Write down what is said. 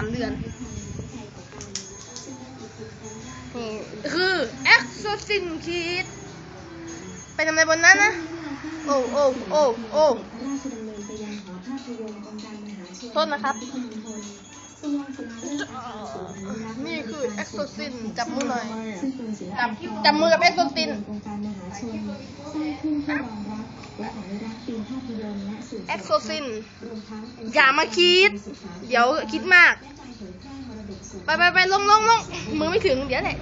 3 เดือนนี่คือเอ็กโซซินคิดไปทำอะไรบนนั้นนะโอ้โทษนะครับนี่คือเอ็กโซซินจับมือหน่อยจับมือกับเอ็กโซซินเอ็กโซซินอย่ามาคิดเดี๋ยวคิดมากไปลงมือไม่ถึงเดี๋ยวแหละ